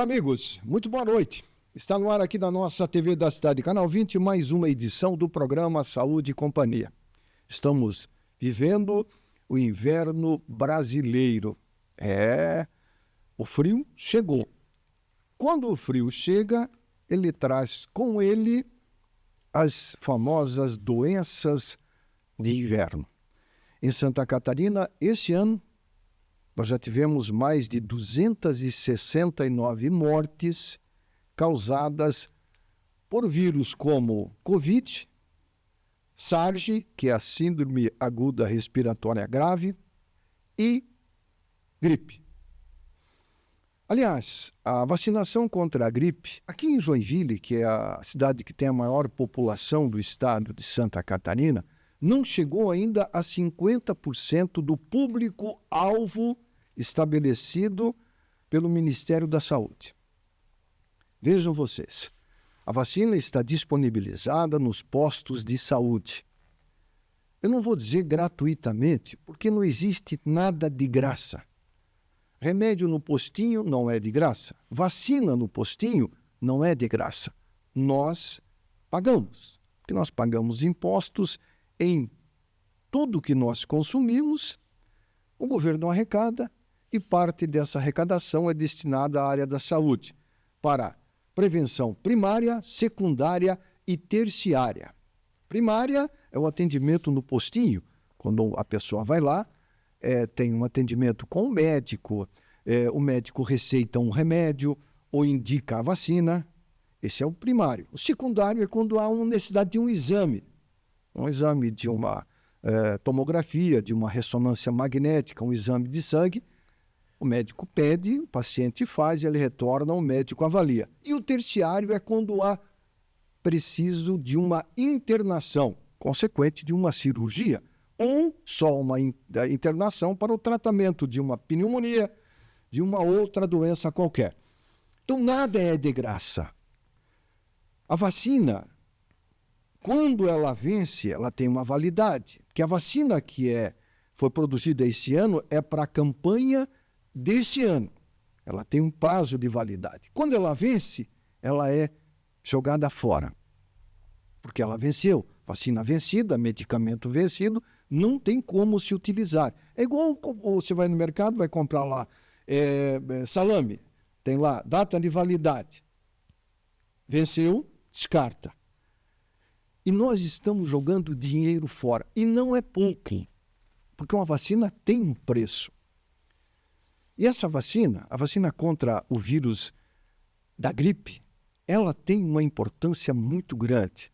amigos, muito boa noite. Está no ar aqui da nossa TV da Cidade, Canal 20, mais uma edição do programa Saúde e Companhia. Estamos vivendo o inverno brasileiro. O frio chegou. Quando o frio chega, ele traz com ele as famosas doenças de inverno. Em Santa Catarina, esse ano, nós já tivemos mais de 269 mortes causadas por vírus como Covid, SARS, que é a Síndrome Aguda Respiratória Grave, e gripe. Aliás, a vacinação contra a gripe, aqui em Joinville, que é a cidade que tem a maior população do estado de Santa Catarina, não chegou ainda a 50% do público-alvo estabelecido pelo Ministério da Saúde. Vejam vocês, a vacina está disponibilizada nos postos de saúde. Eu não vou dizer gratuitamente, porque não existe nada de graça. Remédio no postinho não é de graça. Vacina no postinho não é de graça. Nós pagamos, porque nós pagamos impostos em tudo que nós consumimos, o governo arrecada e parte dessa arrecadação é destinada à área da saúde, para prevenção primária, secundária e terciária. Primária é o atendimento no postinho, quando a pessoa vai lá, tem um atendimento com o médico receita um remédio ou indica a vacina, esse é o primário. O secundário é quando há uma necessidade de um exame de uma tomografia, de uma ressonância magnética, um exame de sangue. O médico pede, o paciente faz, ele retorna, o médico avalia. E o terciário é quando há preciso de uma internação, consequente de uma cirurgia, ou só uma internação para o tratamento de uma pneumonia, de uma outra doença qualquer. Então, nada é de graça. A vacina, quando ela vence, ela tem uma validade. Porque a vacina que foi produzida esse ano é para a campanha desse ano. Ela tem um prazo de validade. Quando ela vence, ela é jogada fora. Porque ela venceu. Vacina vencida, medicamento vencido, não tem como se utilizar. É igual você vai no mercado, vai comprar lá salame. Tem lá data de validade. Venceu, descarta. E nós estamos jogando dinheiro fora. E não é pouco. Porque uma vacina tem um preço. E essa vacina, a vacina contra o vírus da gripe, ela tem uma importância muito grande.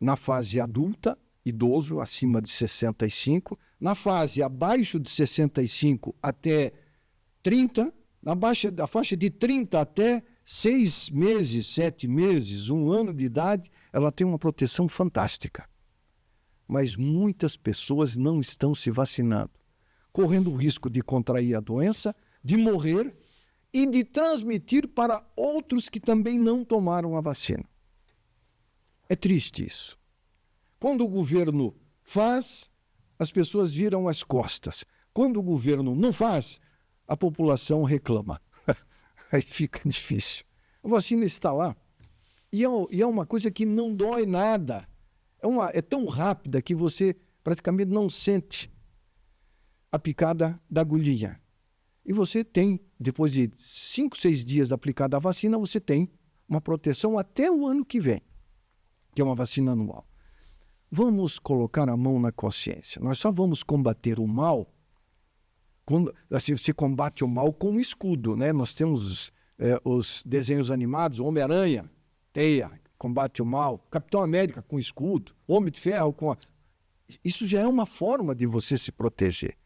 Na fase adulta, idoso, acima de 65, na fase abaixo de 65 até 30, da faixa de 30 até 6 meses, 7 meses, 1 ano de idade, ela tem uma proteção fantástica. Mas muitas pessoas não estão se vacinando, correndo o risco de contrair a doença, de morrer e de transmitir para outros que também não tomaram a vacina. É triste isso. Quando o governo faz, as pessoas viram as costas. Quando o governo não faz, a população reclama. Aí fica difícil. A vacina está lá e é uma coisa que não dói nada. É tão rápida que você praticamente não sente a picada da agulhinha. E você tem, depois de 5, 6 dias aplicada a vacina, você tem uma proteção até o ano que vem, que é uma vacina anual. Vamos colocar a mão na consciência. Nós só vamos combater o mal quando se combate o mal com um escudo, né? Nós temos os desenhos animados, Homem-Aranha, teia, combate o mal, Capitão América com escudo, Homem de Ferro com... Isso já é uma forma de você se proteger.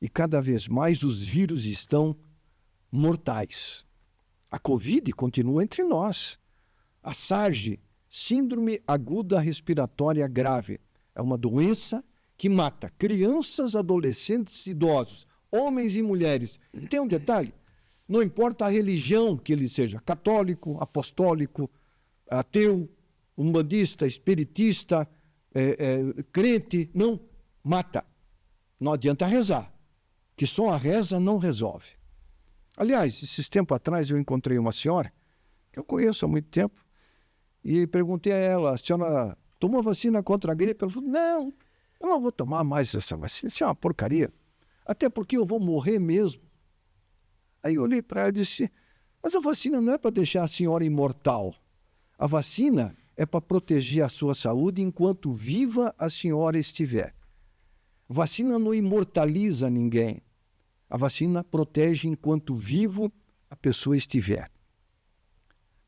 E cada vez mais os vírus estão mortais. A Covid continua entre nós. A SARS, Síndrome Aguda Respiratória Grave, é uma doença que mata crianças, adolescentes, idosos, homens e mulheres. E tem um detalhe, não importa a religião que ele seja, católico, apostólico, ateu, umbandista, espiritista, crente, não, mata. Não adianta rezar, que só a reza não resolve. Aliás, esses tempos atrás eu encontrei uma senhora, que eu conheço há muito tempo, e perguntei a ela, a senhora tomou vacina contra a gripe? Ela falou, não, eu não vou tomar mais essa vacina, isso é uma porcaria. Até porque eu vou morrer mesmo. Aí eu olhei para ela e disse, mas a vacina não é para deixar a senhora imortal. A vacina é para proteger a sua saúde enquanto viva a senhora estiver. A vacina não imortaliza ninguém. A vacina protege enquanto vivo a pessoa estiver.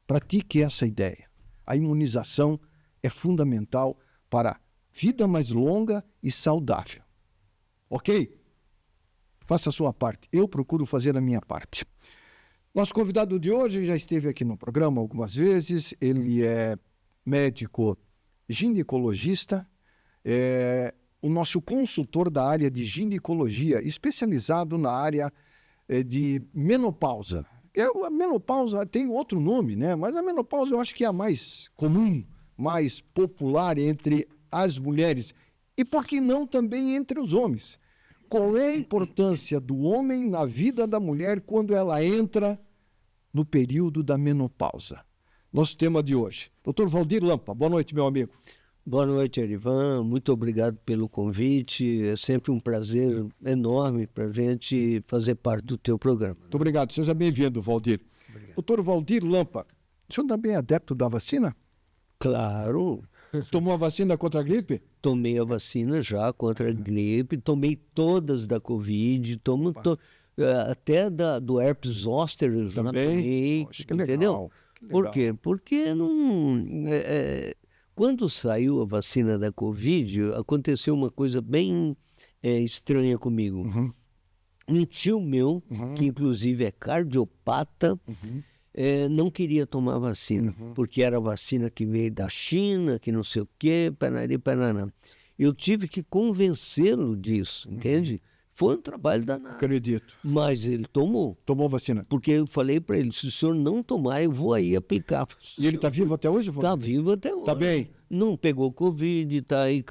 Pratique essa ideia. A imunização é fundamental para vida mais longa e saudável. Ok? Faça a sua parte. Eu procuro fazer a minha parte. Nosso convidado de hoje já esteve aqui no programa algumas vezes. Ele é médico ginecologista, o nosso consultor da área de ginecologia, especializado na área de menopausa. A menopausa tem outro nome, né? Mas a menopausa eu acho que é a mais comum, mais popular entre as mulheres. E por que não também entre os homens? Qual é a importância do homem na vida da mulher quando ela entra no período da menopausa? Nosso tema de hoje. Dr. Valdir Lampa, boa noite, meu amigo. Boa noite, Erivan. Muito obrigado pelo convite. É sempre um prazer enorme para a gente fazer parte do teu programa. Muito obrigado. Seja bem-vindo, Valdir. Dr. Valdir Lampa, o senhor também é adepto da vacina? Claro. Você tomou a vacina contra a gripe? Tomei a vacina já contra a gripe, tomei todas da Covid, até do herpes zoster eu já tomei. Poxa, que legal. Entendeu? Por quê? Porque não... Quando saiu a vacina da Covid, aconteceu uma coisa bem estranha comigo. Um tio meu, que inclusive é cardiopata, não queria tomar vacina, porque era vacina que veio da China, que não sei o quê, parará. Eu tive que convencê-lo disso, entende? Foi um trabalho danado. Acredito. Mas ele tomou. Tomou vacina? Porque eu falei para ele, se o senhor não tomar, eu vou aí aplicar. E ele está vivo até hoje? Está vivo até hoje. Está bem? Não pegou Covid, está aí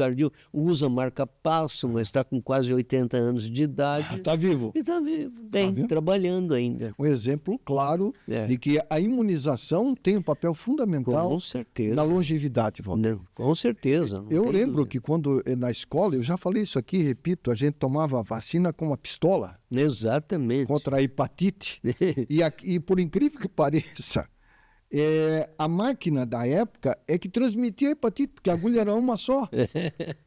usa marca-passo, mas está com quase 80 anos de idade. Está vivo? E está vivo, bem, trabalhando ainda. Um exemplo claro de que a imunização tem um papel fundamental com certeza. Na longevidade, Valdir. Não, com certeza. Eu lembro que quando na escola, eu já falei isso aqui, repito, a gente tomava vacina com uma pistola. Exatamente. Contra a hepatite. E por incrível que pareça, a máquina da época é que transmitia a hepatite, porque a agulha era uma só.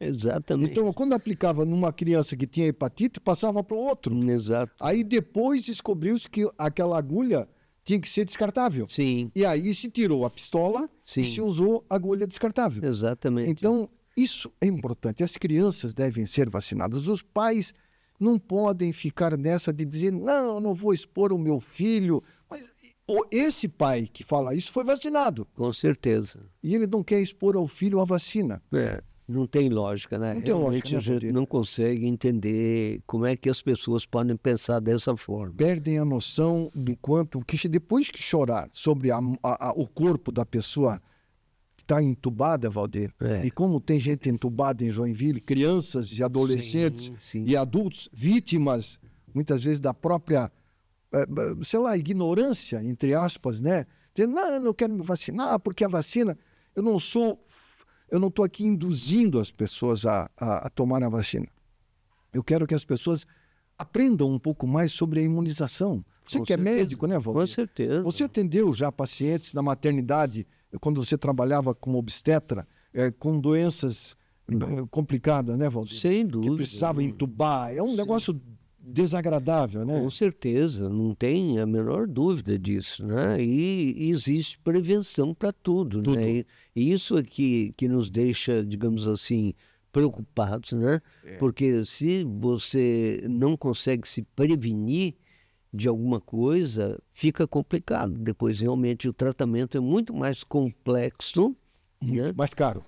Exatamente. Então, quando aplicava numa criança que tinha hepatite, passava para o outro. Exato. Aí depois descobriu-se que aquela agulha tinha que ser descartável. Sim. E aí se tirou a pistola e se usou a agulha descartável. Exatamente. Então, isso é importante. As crianças devem ser vacinadas. Os pais não podem ficar nessa de dizer, não, eu não vou expor o meu filho. Mas esse pai que fala isso foi vacinado. Com certeza. E ele não quer expor ao filho a vacina. Não tem lógica, né? Não tem lógica, né, a gente não consegue entender como é que as pessoas podem pensar dessa forma. Perdem a noção do quanto, depois que chorar sobre o corpo da pessoa que está entubada, Valdir, e como tem gente entubada em Joinville, crianças e adolescentes e adultos, vítimas, muitas vezes da própria, ignorância, entre aspas, né? Dizendo, não, eu não quero me vacinar, porque a vacina, eu não estou aqui induzindo as pessoas a tomar a vacina. Eu quero que as pessoas aprendam um pouco mais sobre a imunização. Você que é médico, né, Valdir? Com certeza. Você atendeu já pacientes na maternidade, quando você trabalhava como obstetra, com doenças complicadas, né, Valdir? Sem dúvida. Que precisava entubar. É um negócio desagradável, né? Com certeza, não tem a menor dúvida disso, né? E existe prevenção para tudo, né? E isso é que nos deixa, digamos assim, preocupados, né? Porque se você não consegue se prevenir de alguma coisa, fica complicado. Depois, realmente, o tratamento é muito mais complexo, né? Mais caro.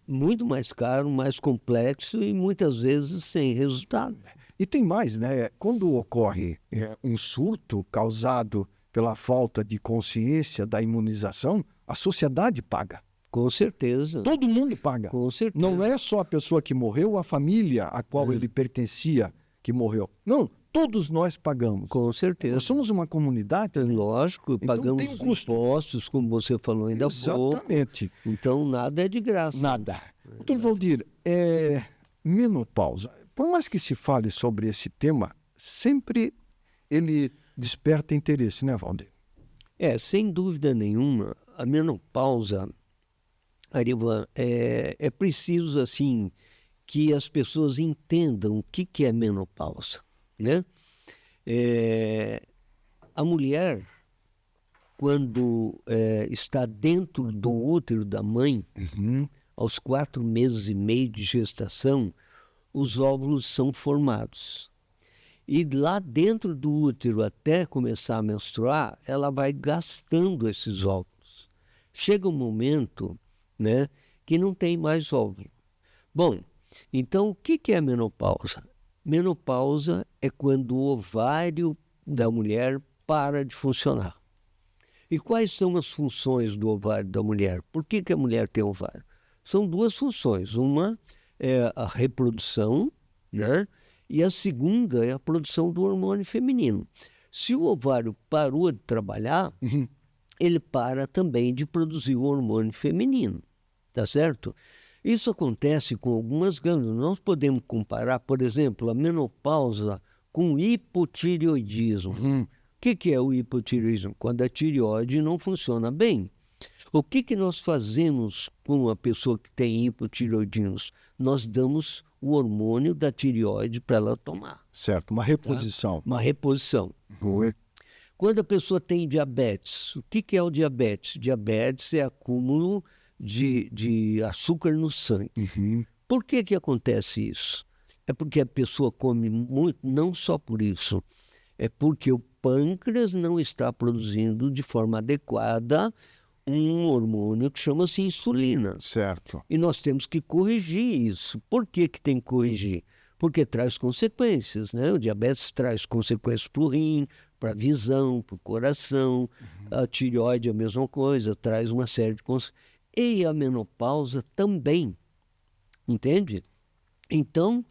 Muito mais caro, mais complexo e muitas vezes sem resultado. E tem mais, né? Quando ocorre um surto causado pela falta de consciência da imunização, a sociedade paga. Com certeza. Todo mundo paga. Com certeza. Não é só a pessoa que morreu, a família a qual ele pertencia que morreu. Não, todos nós pagamos. Com certeza. Nós somos uma comunidade. Lógico, Então, pagamos tem um custo. impostos, como você falou ainda há pouco. Exatamente. Então, nada é de graça. Nada. Doutor Valdir, menopausa. Por mais que se fale sobre esse tema, sempre ele desperta interesse, né, Valdir? Sem dúvida nenhuma, a menopausa, Arivan, é preciso, assim, que as pessoas entendam o que é menopausa, né? A mulher, quando está dentro do útero da mãe, aos 4 meses e meio de gestação, os óvulos são formados. E lá dentro do útero, até começar a menstruar, ela vai gastando esses óvulos. Chega um momento, né, que não tem mais óvulo. Bom, então o que é a menopausa? Menopausa é quando o ovário da mulher para de funcionar. E quais são as funções do ovário da mulher? Por que a mulher tem ovário? São 2 funções. Uma é a reprodução, né? E a segunda é a produção do hormônio feminino. Se o ovário parou de trabalhar, ele para também de produzir o hormônio feminino, tá certo? Isso acontece com algumas glândulas. Nós podemos comparar, por exemplo, a menopausa com o hipotireoidismo. O que é o hipotireoidismo? Quando a tireoide não funciona bem. O que nós fazemos com a pessoa que tem hipotireoidismo? Nós damos o hormônio da tireoide para ela tomar. Certo, uma reposição. Tá? Uma reposição. Quando a pessoa tem diabetes, o que é o diabetes? Diabetes é acúmulo de açúcar no sangue. Por que acontece isso? É porque a pessoa come muito, não só por isso, é porque o pâncreas não está produzindo de forma adequada um hormônio que chama-se insulina. Certo. E nós temos que corrigir isso. Por que tem que corrigir? Porque traz consequências, né? O diabetes traz consequências para o rim, para a visão, para o coração. A tireoide é a mesma coisa, traz uma série de consequências. E a menopausa também, entende? Então,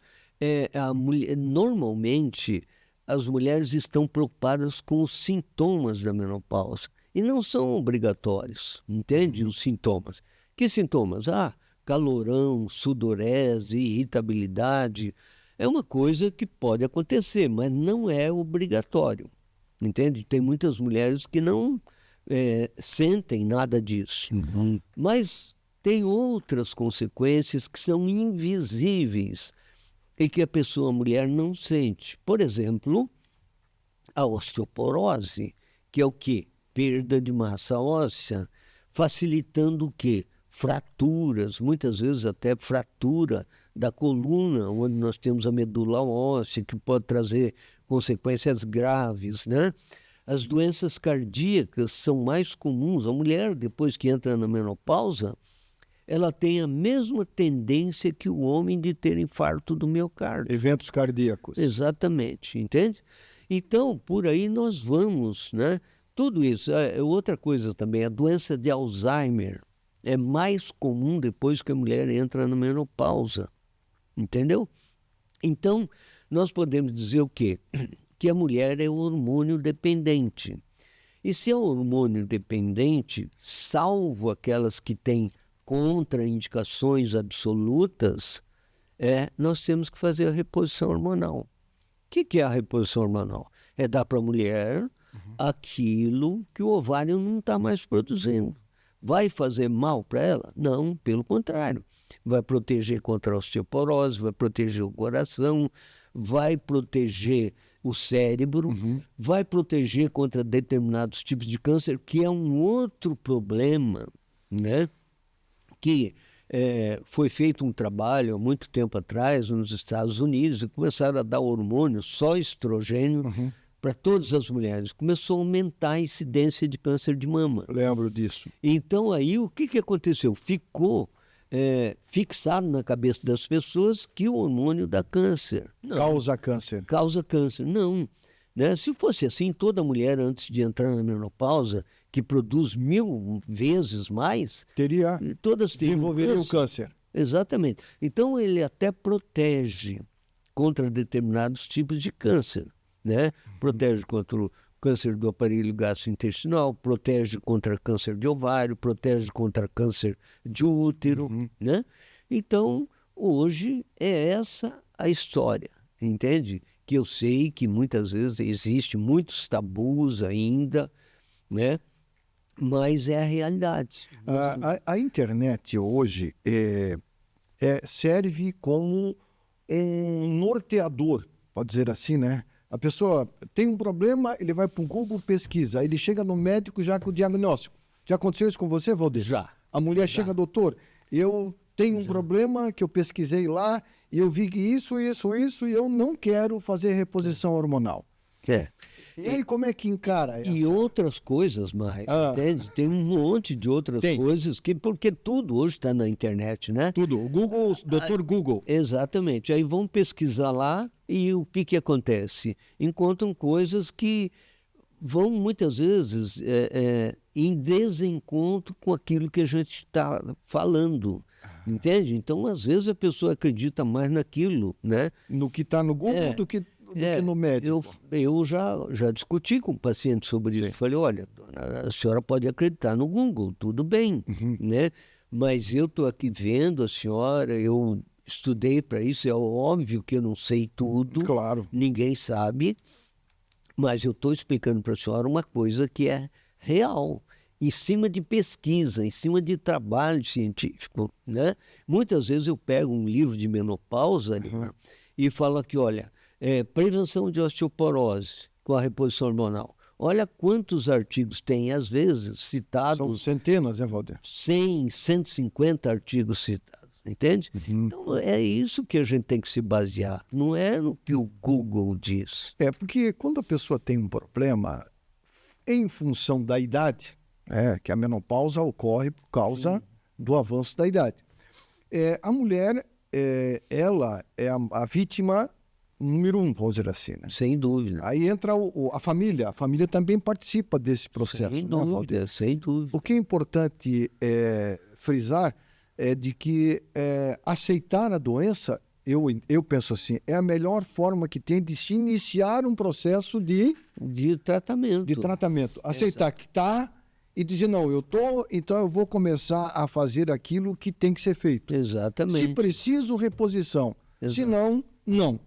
normalmente, as mulheres estão preocupadas com os sintomas da menopausa. E não são obrigatórios, entende? Os sintomas. Que sintomas? Calorão, sudorese, irritabilidade. É uma coisa que pode acontecer, mas não é obrigatório, entende? Tem muitas mulheres que não sentem nada disso. Mas tem outras consequências que são invisíveis e que a mulher não sente. Por exemplo, a osteoporose, que é o quê? Perda de massa óssea, facilitando o quê? Fraturas, muitas vezes até fratura da coluna, onde nós temos a medula óssea, que pode trazer consequências graves, né? As doenças cardíacas são mais comuns. A mulher, depois que entra na menopausa, ela tem a mesma tendência que o homem de ter infarto do miocárdio. Eventos cardíacos. Exatamente, entende? Então, por aí nós vamos, né? Tudo isso. Outra coisa também, a doença de Alzheimer é mais comum depois que a mulher entra na menopausa, entendeu? Então, nós podemos dizer o quê? Que a mulher é hormônio dependente. E se é hormônio dependente, salvo aquelas que têm contraindicações absolutas, nós temos que fazer a reposição hormonal. O que é a reposição hormonal? É dar para a mulher aquilo que o ovário não está mais produzindo. Vai fazer mal para ela? Não, pelo contrário. Vai proteger contra a osteoporose, vai proteger o coração, vai proteger o cérebro, vai proteger contra determinados tipos de câncer, que é um outro problema, né? Que foi feito um trabalho há muito tempo atrás nos Estados Unidos e começaram a dar hormônio, só estrogênio, para todas as mulheres. Começou a aumentar a incidência de câncer de mama. Eu lembro disso. Então aí o que aconteceu? Ficou fixado na cabeça das pessoas que o hormônio dá câncer. Não. Causa câncer. Causa câncer. Não. Né? Se fosse assim, toda mulher antes de entrar na menopausa, que produz 1000 vezes mais, todas desenvolveriam o câncer. Exatamente. Então ele até protege contra determinados tipos de câncer. né? Protege contra o câncer do aparelho gastrointestinal, protege contra câncer de ovário, protege contra câncer de útero, né? Então, hoje é essa a história, entende? Que eu sei que muitas vezes existe muitos tabus ainda, né? Mas é a realidade. A internet hoje serve como um norteador, pode dizer assim, né? A pessoa tem um problema, ele vai para o Google, pesquisa, aí ele chega no médico já com o diagnóstico. Já aconteceu isso com você, Valdir? Já. A mulher chega, doutor, eu tenho um problema que eu pesquisei lá e eu vi que isso, e eu não quero fazer reposição hormonal. E aí, como é que encara essa? E outras coisas mais, entende? Tem um monte de outras coisas, porque tudo hoje está na internet, né? Tudo. O Google, doutor Google. Exatamente. Aí vão pesquisar lá e o que acontece? Encontram coisas que vão muitas vezes em desencontro com aquilo que a gente está falando. Entende? Então, às vezes, a pessoa acredita mais naquilo, né? No que está no Google do que no médico. Eu já discuti com o paciente sobre isso. Falei, olha, dona, a senhora pode acreditar no Google, tudo bem, né? Mas eu estou aqui vendo a senhora, eu estudei para isso, é óbvio que eu não sei tudo. Claro. Ninguém sabe, mas eu estou explicando para a senhora uma coisa que é real, em cima de pesquisa, em cima de trabalho científico, né? Muitas vezes eu pego um livro de menopausa e falo aqui, olha, prevenção de osteoporose com a reposição hormonal. Olha quantos artigos tem, às vezes, citados. São centenas, né, Valdir? 100, 150 artigos citados, entende? Então, é isso que a gente tem que se basear, não é no que o Google diz. Porque quando a pessoa tem um problema, em função da idade, que a menopausa ocorre por causa do avanço da idade. A mulher, ela é a vítima número 1, vamos dizer assim, né? Sem dúvida. Aí entra a família também participa desse processo. Sem dúvida, sem dúvida. O que é importante frisar é de que aceitar a doença, eu penso assim, é a melhor forma que tem de se iniciar um processo de tratamento. Aceitar que está e dizer, não, eu estou, então eu vou começar a fazer aquilo que tem que ser feito. Exatamente. Se preciso, reposição. Se não, não.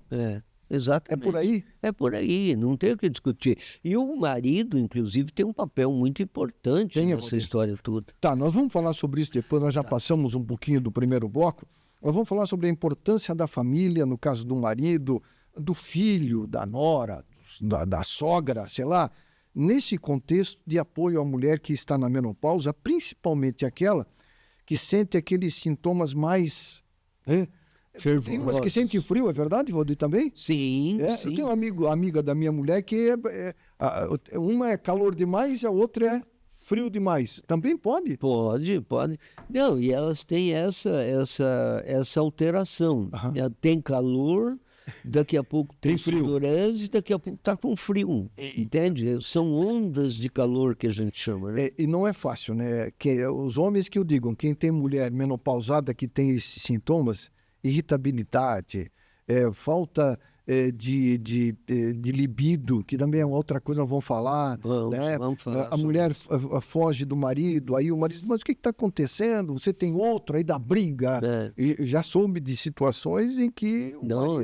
Exatamente. É por aí? É por aí, não tem o que discutir. E o marido, inclusive, tem um papel muito importante nessa história toda. Tá, nós vamos falar sobre isso depois, nós já passamos um pouquinho do primeiro bloco. Nós vamos falar sobre a importância da família, no caso do marido, do filho, da nora, da sogra, sei lá, nesse contexto de apoio à mulher que está na menopausa, principalmente aquela que sente aqueles sintomas mais... Tem umas que sentem frio, é verdade, Valdir, também? Sim, sim. Eu tenho uma amiga da minha mulher que uma é calor demais e a outra é frio demais. Também pode? Pode. Não, e elas têm essa alteração. Tem calor, daqui a pouco tem sudorese, daqui a pouco está com frio, entende? São ondas de calor que a gente chama, né? E não é fácil, né? Os homens que eu digo, quem tem mulher menopausada que tem esses sintomas, irritabilidade, falta de libido, que também é outra coisa, nós vamos falar. Vamos falar a mulher foge do marido, aí o marido diz, mas o que está acontecendo? Você tem outro, aí dá briga. E já soube de situações em que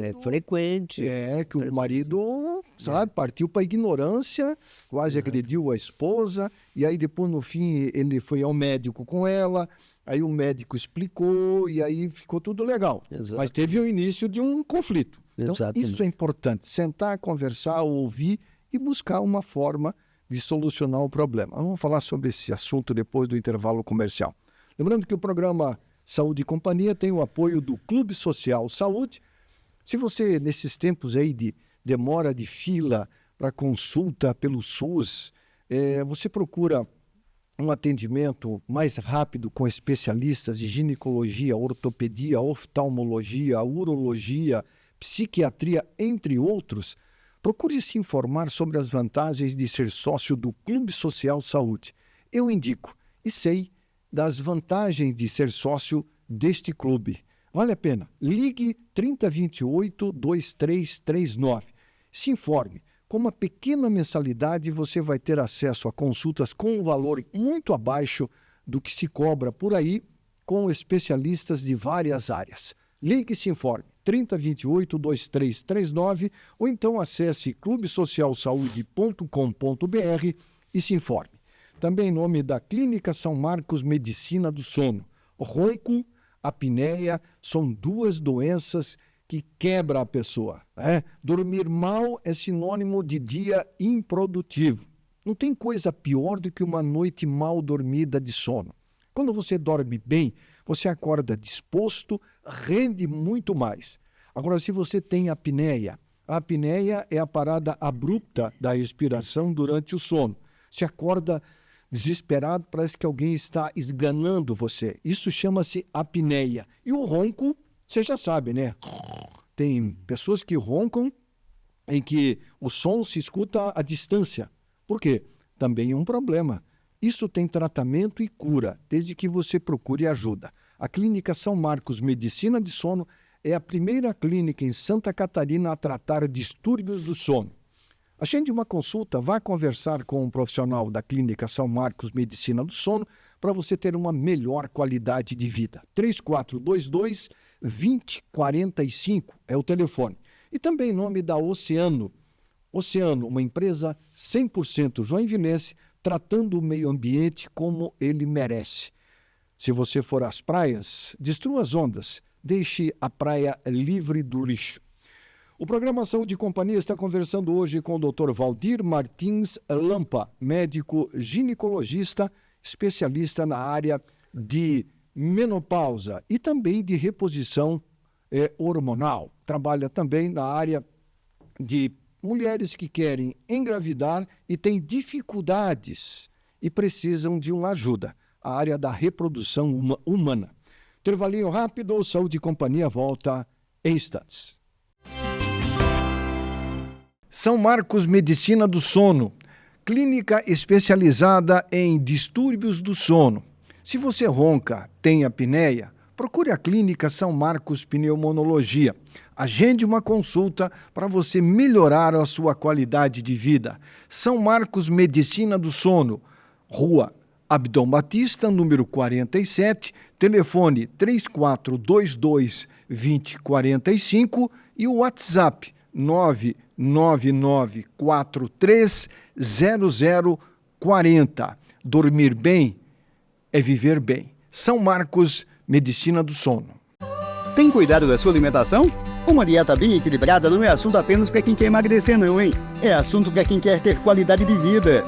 é frequente. Que o marido, sabe, partiu para a ignorância, quase agrediu a esposa, e aí depois, no fim, ele foi ao médico com ela. Aí o médico explicou e aí ficou tudo legal. Exato. Mas teve o início de um conflito. Então, isso é importante. Sentar, conversar, ouvir e buscar uma forma de solucionar o problema. Vamos falar sobre esse assunto depois do intervalo comercial. Lembrando que o programa Saúde e Companhia tem o apoio do Clube Social Saúde. Se você, nesses tempos aí de demora de fila para consulta pelo SUS, você procura um atendimento mais rápido com especialistas de ginecologia, ortopedia, oftalmologia, urologia, psiquiatria, entre outros, procure se informar sobre as vantagens de ser sócio do Clube Social Saúde. Eu indico e sei das vantagens de ser sócio deste clube. Vale a pena. Ligue 3028-2339. Se informe. Com uma pequena mensalidade, você vai ter acesso a consultas com um valor muito abaixo do que se cobra por aí, com especialistas de várias áreas. Ligue e se informe, 3028-2339, ou então acesse clubesocialsaude.com.br e se informe. Também em nome da Clínica São Marcos Medicina do Sono. Ronco, apneia, são duas doenças que quebram a pessoa. Dormir mal é sinônimo de dia improdutivo. Não tem coisa pior do que uma noite mal dormida de sono. Quando você dorme bem, você acorda disposto, rende muito mais. Agora, se você tem apneia, a apneia é a parada abrupta da respiração durante o sono. Você acorda desesperado, parece que alguém está esganando você. Isso chama-se apneia. E o ronco, você já sabe, né? Tem pessoas que roncam em que o som se escuta à distância. Por quê? Também é um problema. Isso tem tratamento e cura, desde que você procure ajuda. A Clínica São Marcos Medicina de Sono é a primeira clínica em Santa Catarina a tratar distúrbios do sono. Agende uma consulta, vá conversar com um profissional da Clínica São Marcos Medicina do Sono para você ter uma melhor qualidade de vida. 3422-2045 é o telefone. E também em nome da Oceano. Oceano, uma empresa 100% joinvilense, tratando o meio ambiente como ele merece. Se você for às praias, destrua as ondas, deixe a praia livre do lixo. O programa Saúde e Companhia está conversando hoje com o Dr. Valdir Martins Lampa, médico ginecologista, especialista na área de menopausa e também de reposição hormonal. Trabalha também na área de mulheres que querem engravidar e têm dificuldades e precisam de uma ajuda. A área da reprodução humana. Intervalinho rápido, Saúde e Companhia volta em instantes. São Marcos Medicina do Sono, clínica especializada em distúrbios do sono. Se você ronca, tem apneia, procure a Clínica São Marcos Pneumonologia. Agende uma consulta para você melhorar a sua qualidade de vida. São Marcos Medicina do Sono, Rua Abdom Batista, número 47, telefone 3422-2045 e o WhatsApp 999430040. Dormir bem é viver bem. São Marcos, Medicina do Sono. Tem cuidado da sua alimentação? Uma dieta bem equilibrada não é assunto apenas para quem quer emagrecer, não, hein? É assunto para quem quer ter qualidade de vida.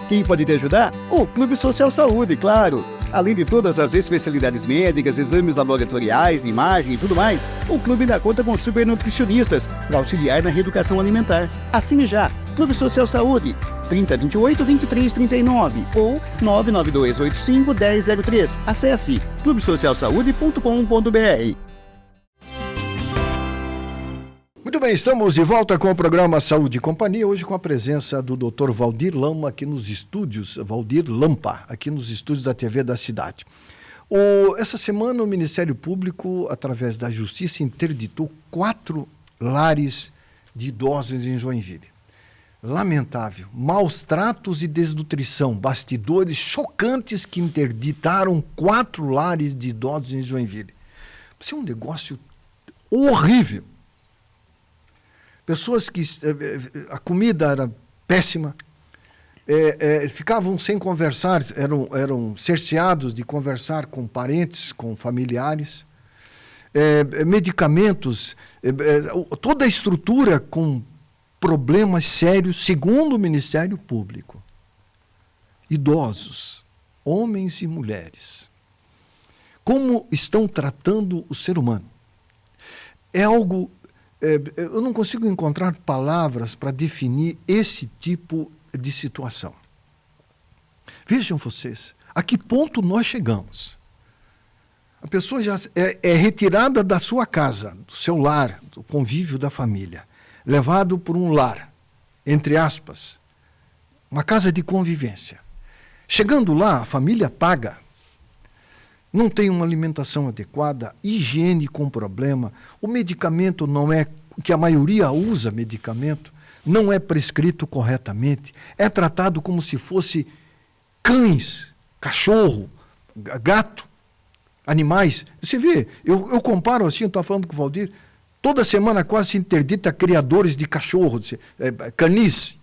Quem pode te ajudar? O Clube Social Saúde, claro. Além de todas as especialidades médicas, exames laboratoriais, de imagem e tudo mais, o clube dá conta com super nutricionistas para auxiliar na reeducação alimentar. Assine já, Clube Social Saúde, 3028-2339 ou 99285-1003. Acesse clubesocialsaude.com.br. Muito bem, estamos de volta com o programa Saúde e Companhia, hoje com a presença do Dr. Valdir Lampa aqui nos estúdios, Valdir Lampa, aqui nos estúdios da TV da cidade. Essa semana o Ministério Público, através da Justiça, interditou 4 lares de idosos em Joinville. Lamentável, maus tratos e desnutrição, bastidores chocantes que interditaram 4 lares de idosos em Joinville. Isso é um negócio horrível. Pessoas que a comida era péssima, ficavam sem conversar, eram cerceados de conversar com parentes, com familiares, medicamentos, toda a estrutura com problemas sérios, segundo o Ministério Público. Idosos, homens e mulheres. Como estão tratando o ser humano? É algo... eu não consigo encontrar palavras para definir esse tipo de situação. Vejam vocês, a que ponto nós chegamos. A pessoa já é retirada da sua casa, do seu lar, do convívio da família, levado por um lar, entre aspas, uma casa de convivência. Chegando lá, a família paga. Não tem uma alimentação adequada, higiene com problema, o medicamento não é, que a maioria usa medicamento, não é prescrito corretamente, é tratado como se fosse cães, cachorro, gato, animais. Você vê, eu comparo assim, eu estava falando com o Valdir, toda semana quase se interdita criadores de cachorros, canis,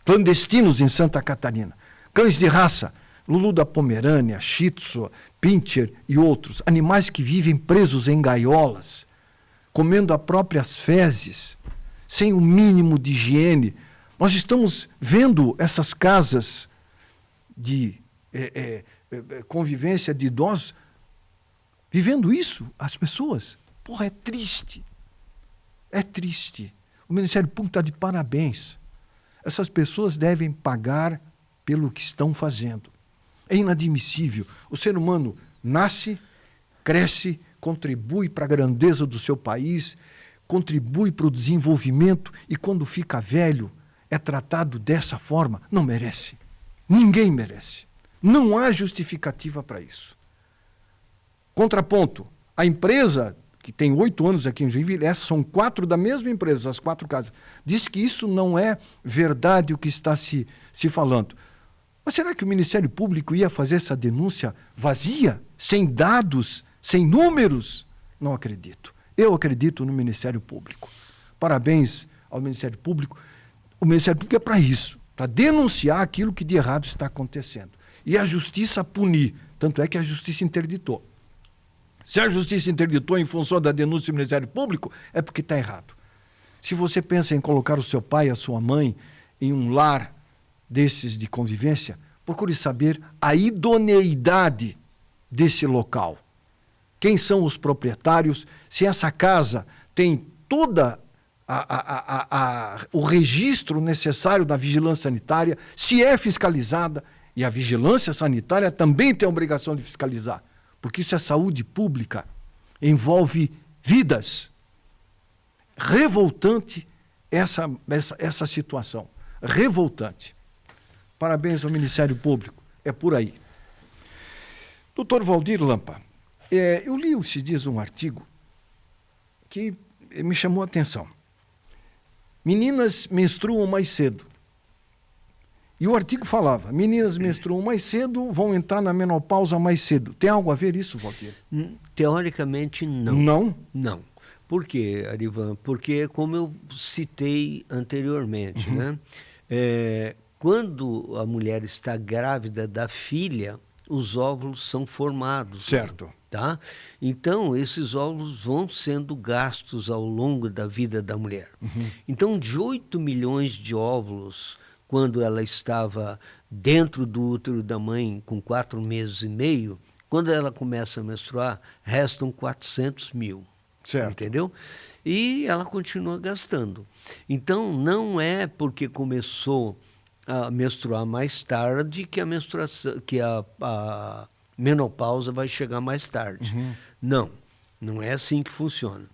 clandestinos em Santa Catarina, cães de raça, Lulu da Pomerânia, Shih Tzu, Pinscher e outros, animais que vivem presos em gaiolas, comendo as próprias fezes, sem o mínimo de higiene. Nós estamos vendo essas casas de convivência de idosos vivendo isso, as pessoas. Porra, é triste. É triste. O Ministério Público está de parabéns. Essas pessoas devem pagar pelo que estão fazendo. É inadmissível. O ser humano nasce, cresce, contribui para a grandeza do seu país, contribui para o desenvolvimento e quando fica velho é tratado dessa forma. Não merece. Ninguém merece. Não há justificativa para isso. Contraponto. A empresa, que tem 8 anos aqui em Joinville, são 4 da mesma empresa, as 4 casas, diz que isso não é verdade o que está se falando. Mas será que o Ministério Público ia fazer essa denúncia vazia, sem dados, sem números? Não acredito. Eu acredito no Ministério Público. Parabéns ao Ministério Público. O Ministério Público é para isso, para denunciar aquilo que de errado está acontecendo. E a Justiça punir. Tanto é que a Justiça interditou. Se a Justiça interditou em função da denúncia do Ministério Público, é porque está errado. Se você pensa em colocar o seu pai e a sua mãe em um lar desses de convivência, procure saber a idoneidade desse local. Quem são os proprietários, se essa casa tem toda o registro necessário da vigilância sanitária, se é fiscalizada, e a vigilância sanitária também tem a obrigação de fiscalizar, porque isso é saúde pública, envolve vidas. Revoltante essa situação, revoltante. Parabéns ao Ministério Público, é por aí. Doutor Valdir Lampa, eu li esses dias um artigo que me chamou a atenção. Meninas menstruam mais cedo. E o artigo falava, meninas menstruam mais cedo, vão entrar na menopausa mais cedo. Tem algo a ver isso, Valdir? Teoricamente, não. Não? Não. Por quê, Arivan? Porque, como eu citei anteriormente, né? Quando a mulher está grávida da filha, os óvulos são formados. Certo. Tá? Então, esses óvulos vão sendo gastos ao longo da vida da mulher. Então, de 8 milhões de óvulos, quando ela estava dentro do útero da mãe com 4 meses e meio, quando ela começa a menstruar, restam 400 mil. Certo. Entendeu? E ela continua gastando. Então, não é porque começou a menstruar mais tarde que a menstruação, que a menopausa vai chegar mais tarde. Não, não é assim que funciona.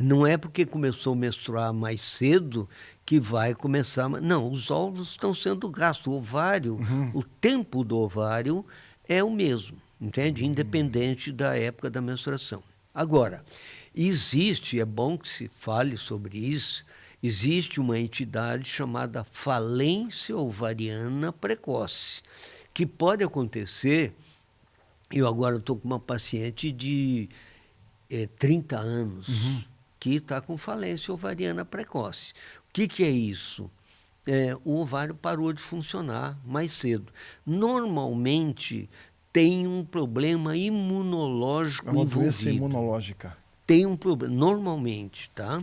Não é porque começou a menstruar mais cedo que vai começar... Não, os óvulos estão sendo gastos. O ovário, o tempo do ovário é o mesmo, entende? Independente da época da menstruação. Agora, existe, é bom que se fale sobre isso, existe uma entidade chamada falência ovariana precoce, que pode acontecer... Eu agora estou com uma paciente de 30 anos que está com falência ovariana precoce. O que é isso? O ovário parou de funcionar mais cedo. Normalmente tem um problema imunológico envolvido. É uma doença imunológica. Tem um problema, normalmente, tá?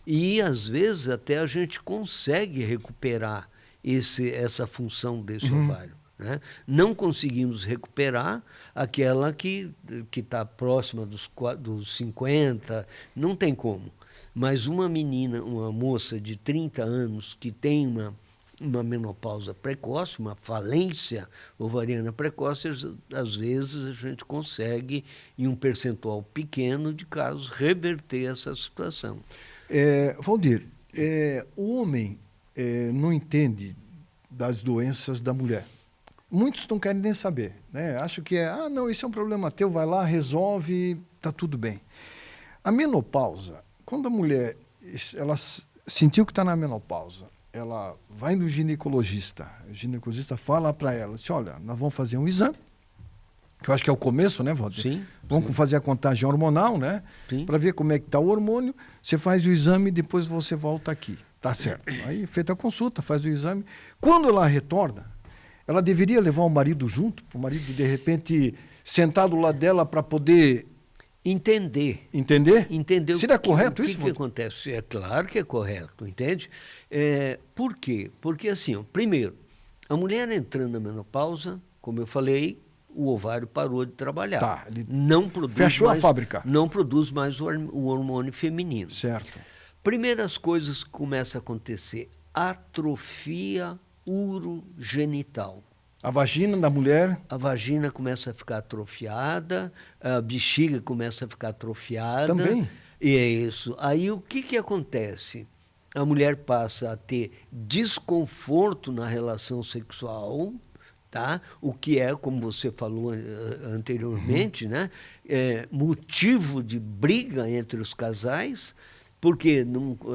E às vezes até a gente consegue recuperar essa função desse ovário. Né? Não conseguimos recuperar aquela que está próxima dos 50, não tem como. Mas uma menina, uma moça de 30 anos que tem uma menopausa precoce, uma falência ovariana precoce, às vezes a gente consegue, em um percentual pequeno de casos, reverter essa situação. Valdir, o homem não entende das doenças da mulher. Muitos não querem nem saber, né? Acham que não, isso é um problema teu, vai lá, resolve, está tudo bem. A menopausa, quando a mulher ela sentiu que está na menopausa, ela vai no ginecologista, o ginecologista fala para ela, assim, olha, nós vamos fazer um exame, que eu acho que é o começo, né, Walter? Sim. Vamos fazer a contagem hormonal, né? Para ver como é que está o hormônio. Você faz o exame e depois você volta aqui. Tá certo. Aí, feita a consulta, faz o exame. Quando ela retorna, ela deveria levar o marido junto, para o marido, de repente, sentar do lado dela para poder... Entender. Entender? Seria correto isso? O que acontece? É claro que é correto, entende? Por quê? Porque, assim, ó, primeiro, a mulher entrando na menopausa, como eu falei, o ovário parou de trabalhar. Tá, ele não produz fechou mais, a fábrica. Não produz mais o hormônio feminino. Certo. Primeiras coisas que começam a acontecer, atrofia urogenital. A vagina da mulher... A vagina começa a ficar atrofiada, a bexiga começa a ficar atrofiada. Também? E é isso. Aí o que acontece? A mulher passa a ter desconforto na relação sexual, tá? O que é, como você falou anteriormente, né? Motivo de briga entre os casais, porque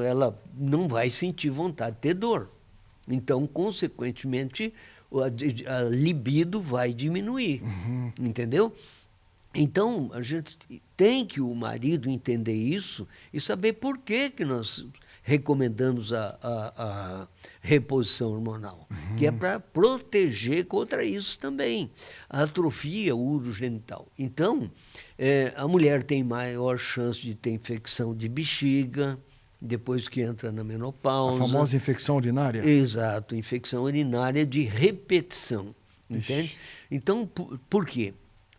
ela não vai sentir vontade de ter dor. Então, consequentemente, a libido vai diminuir, entendeu? Então, a gente tem que o marido entender isso e saber por que nós recomendamos a reposição hormonal, que é para proteger contra isso também, a atrofia urogenital. Então, a mulher tem maior chance de ter infecção de bexiga, depois que entra na menopausa. A famosa infecção urinária? Exato, infecção urinária de repetição, entende? Então, por quê?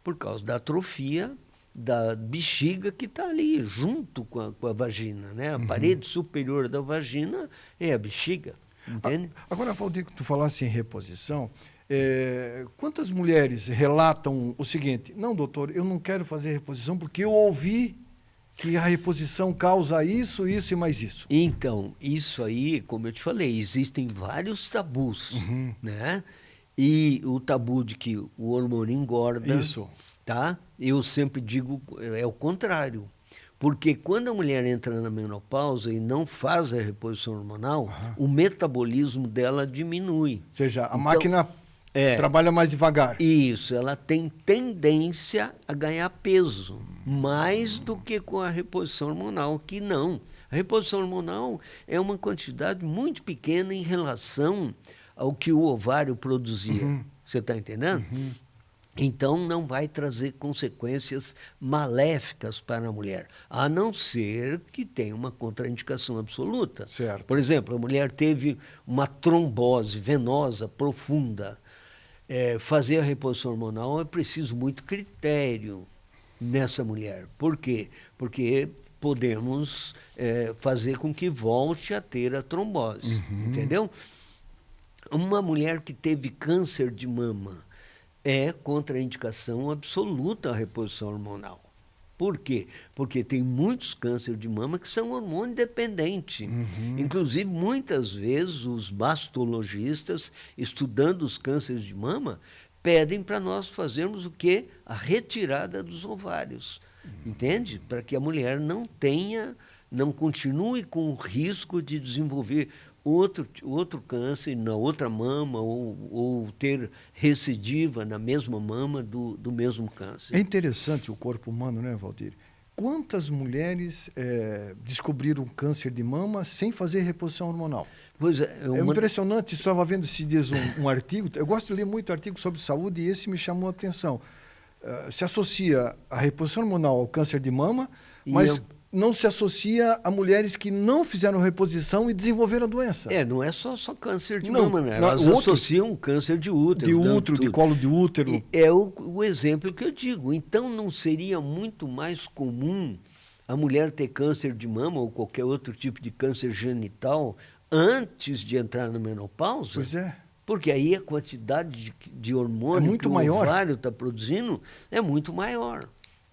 Por causa da atrofia da bexiga que está ali junto com a vagina, né? A parede superior da vagina é a bexiga, entende? Agora, Valdir, tu falasse em reposição, quantas mulheres relatam o seguinte, não, doutor, eu não quero fazer reposição porque eu ouvi que a reposição causa isso, isso e mais isso. Então, isso aí, como eu te falei, existem vários tabus, né? E o tabu de que o hormônio engorda, isso. Tá? Eu sempre digo, é o contrário. Porque quando a mulher entra na menopausa e não faz a reposição hormonal, o metabolismo dela diminui. Ou seja, a máquina trabalha mais devagar. Isso, ela tem tendência a ganhar peso, mais do que com a reposição hormonal, que não. A reposição hormonal é uma quantidade muito pequena em relação ao que o ovário produzia. Você está entendendo? Então, não vai trazer consequências maléficas para a mulher, a não ser que tenha uma contraindicação absoluta. Certo. Por exemplo, a mulher teve uma trombose venosa profunda. Fazer a reposição hormonal é preciso muito critério nessa mulher. Por quê? Porque podemos fazer com que volte a ter a trombose, entendeu? Uma mulher que teve câncer de mama é contraindicação absoluta a reposição hormonal. Por quê? Porque tem muitos cânceres de mama que são hormônio dependentes. Inclusive, muitas vezes, os mastologistas, estudando os cânceres de mama, pedem para nós fazermos o quê? A retirada dos ovários. Entende? Para que a mulher não continue com o risco de desenvolver outro câncer na outra mama ou ter recidiva na mesma mama do mesmo câncer. É interessante o corpo humano, né, Valdir? Quantas mulheres descobriram câncer de mama sem fazer reposição hormonal? Pois é, impressionante. Estava vendo esses dias um artigo, eu gosto de ler muito artigo sobre saúde e esse me chamou a atenção. Se associa a reposição hormonal ao câncer de mama, mas não se associa a mulheres que não fizeram reposição e desenvolveram a doença. Não é só câncer de mama, né? Elas associam câncer de útero. De útero, de colo de útero. É o exemplo que eu digo. Então, não seria muito mais comum a mulher ter câncer de mama ou qualquer outro tipo de câncer genital antes de entrar na menopausa? Pois é. Porque aí a quantidade de hormônio que o ovário está produzindo é muito maior,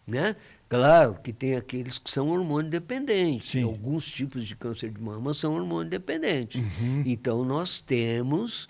né? Claro que tem aqueles que são hormônio dependentes. Sim. Alguns tipos de câncer de mama são hormônio dependentes. Então, nós temos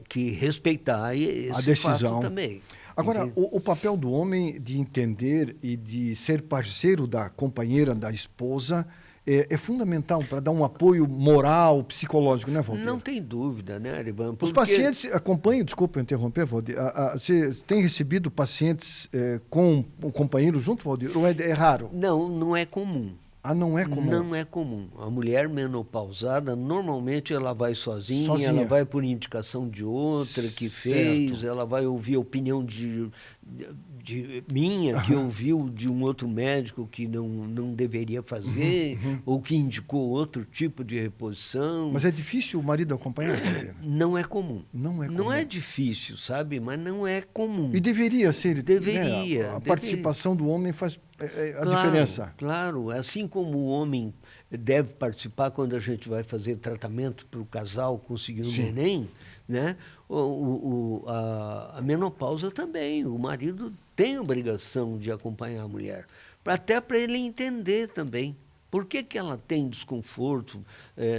que respeitar esse decisão. fato também. Agora, o papel do homem de entender e de ser parceiro da companheira, da esposa, é fundamental para dar um apoio moral, psicológico, né, Valdir? Não tem dúvida, né, Arivan? Os pacientes acompanham, desculpa eu interromper, Valdir, você tem recebido pacientes com o companheiro junto, Valdir, ou é raro? Não, não é comum. Não é comum? Não é comum. A mulher menopausada, normalmente ela vai sozinha, ela vai por indicação de outra que fez, ela vai ouvir a opinião de minha, que ouviu de um outro médico que não deveria fazer, ou que indicou outro tipo de reposição. Mas é difícil o marido acompanhar? Não é comum. Não é comum. Não é difícil, sabe? Mas não é comum. E deveria ser. Deveria. Né? A participação do homem faz a diferença. Claro. Assim como o homem deve participar quando a gente vai fazer tratamento para o casal conseguir um neném, né? A menopausa também. O marido tem obrigação de acompanhar a mulher, até para ele entender também por que ela tem desconforto